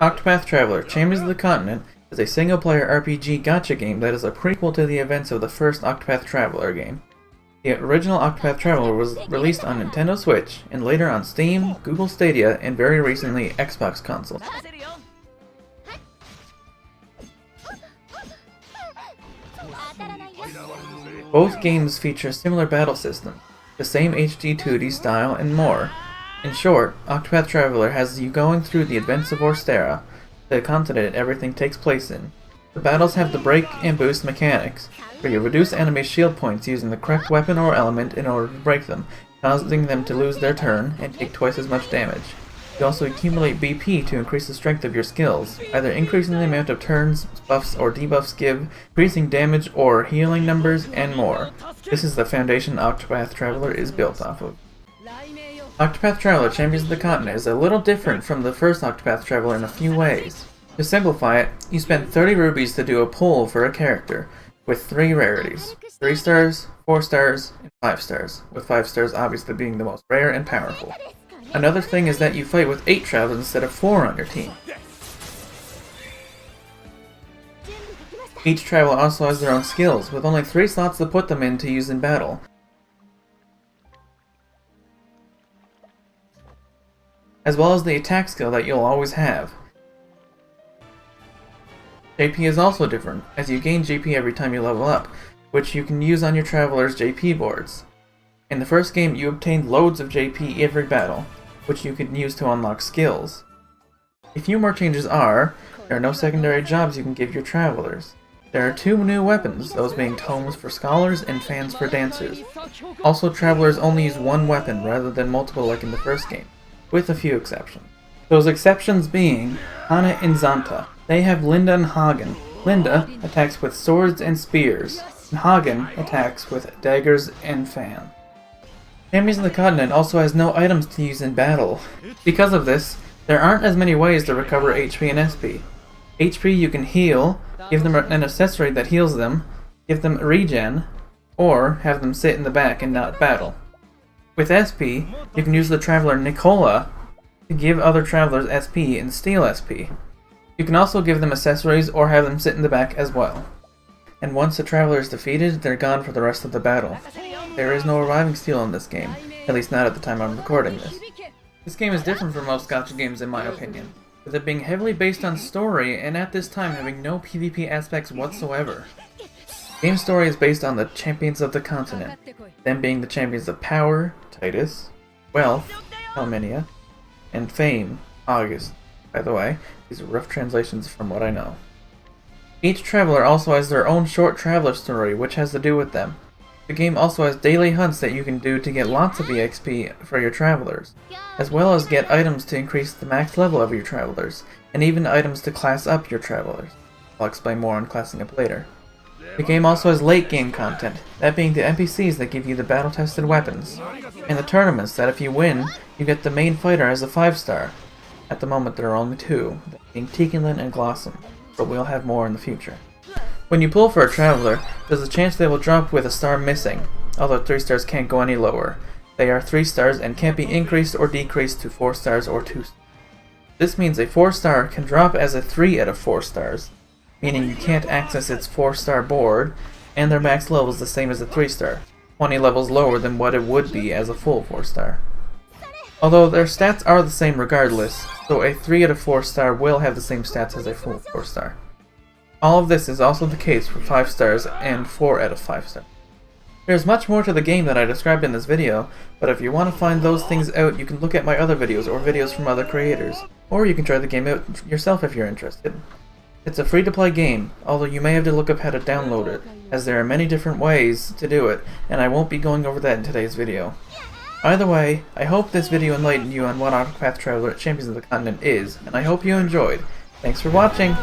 Octopath Traveler: Champions of the Continent is a single-player RPG gacha game that is a prequel to the events of the first Octopath Traveler game. The original Octopath Traveler was released on Nintendo Switch, and later on Steam, Google Stadia, and very recently Xbox consoles. Both games feature similar battle systems, the same HD 2D style, and more. In short, Octopath Traveler has you going through the events of Orstera, the continent everything takes place in. The battles have the break and boost mechanics, where you reduce enemy shield points using the correct weapon or element in order to break them, causing them to lose their turn and take twice as much damage. You also accumulate BP to increase the strength of your skills, either increasing the amount of turns, buffs, or debuffs give, increasing damage or healing numbers, and more. This is the foundation Octopath Traveler is built off of. Octopath Traveler: Champions of the Continent is a little different from the first Octopath Traveler in a few ways. To simplify it, you spend 30 rubies to do a pull for a character, with 3 rarities: 3 stars, 4 stars, and 5 stars, with 5 stars obviously being the most rare and powerful. Another thing is that you fight with 8 travelers instead of 4 on your team. Each traveler also has their own skills, with only 3 slots to put them in to use in battle. As well as the attack skill that you'll always have. JP is also different, as you gain JP every time you level up, which you can use on your travelers' JP boards. In the first game, you obtained loads of JP every battle, which you can use to unlock skills. A few more changes are, there are no secondary jobs you can give your travelers. There are 2 new weapons, those being tomes for scholars and fans for dancers. Also, travelers only use 1 weapon rather than multiple like in the first game, with a few exceptions. Those exceptions being Hana and Zanta. They have Linda and Hagen. Linda attacks with swords and spears, and Hagen attacks with daggers and fan. Champions of the Continent also has no items to use in battle. Because of this, there aren't as many ways to recover HP and SP. HP you can heal, give them an accessory that heals them, give them regen, or have them sit in the back and not battle. With SP, you can use the traveler Nicola to give other travelers SP and steal SP. You can also give them accessories or have them sit in the back as well. And once the traveler is defeated, they're gone for the rest of the battle. There is no reviving steal in this game, at least not at the time I'm recording this. This game is different from most gacha games in my opinion, with it being heavily based on story and at this time having no PvP aspects whatsoever. Game story is based on the Champions of the Continent, them being the Champions of Power, Titus, Wealth, Helminia, and Fame, August. By the way, these are rough translations from what I know. Each traveler also has their own short traveler story which has to do with them. The game also has daily hunts that you can do to get lots of EXP for your travelers, as well as get items to increase the max level of your travelers, and even items to class up your travelers. I'll explain more on classing up later. The game also has late game content, that being the NPCs that give you the battle tested weapons, and the tournaments that if you win, you get the main fighter as a 5-star. At the moment there are only 2, being Tikinlin and Glossum, but we'll have more in the future. When you pull for a traveler, there's a chance they will drop with a star missing, although 3 stars can't go any lower. They are 3 stars and can't be increased or decreased to 4 stars or 2 stars. This means a 4-star can drop as a 3 out of 4 stars, meaning you can't access its 4-star board, and their max level is the same as a 3-star, 20 levels lower than what it would be as a full 4-star. Although their stats are the same regardless, so a 3 out of 4 star will have the same stats as a full 4 star. All of this is also the case for 5 stars and 4 out of 5 stars. There's much more to the game that I described in this video, but if you want to find those things out, you can look at my other videos or videos from other creators, or you can try the game out yourself if you're interested. It's a free-to-play game, although you may have to look up how to download it, as there are many different ways to do it, and I won't be going over that in today's video. Either way, I hope this video enlightened you on what Octopath Traveler: Champions of the Continent is, and I hope you enjoyed. Thanks for watching!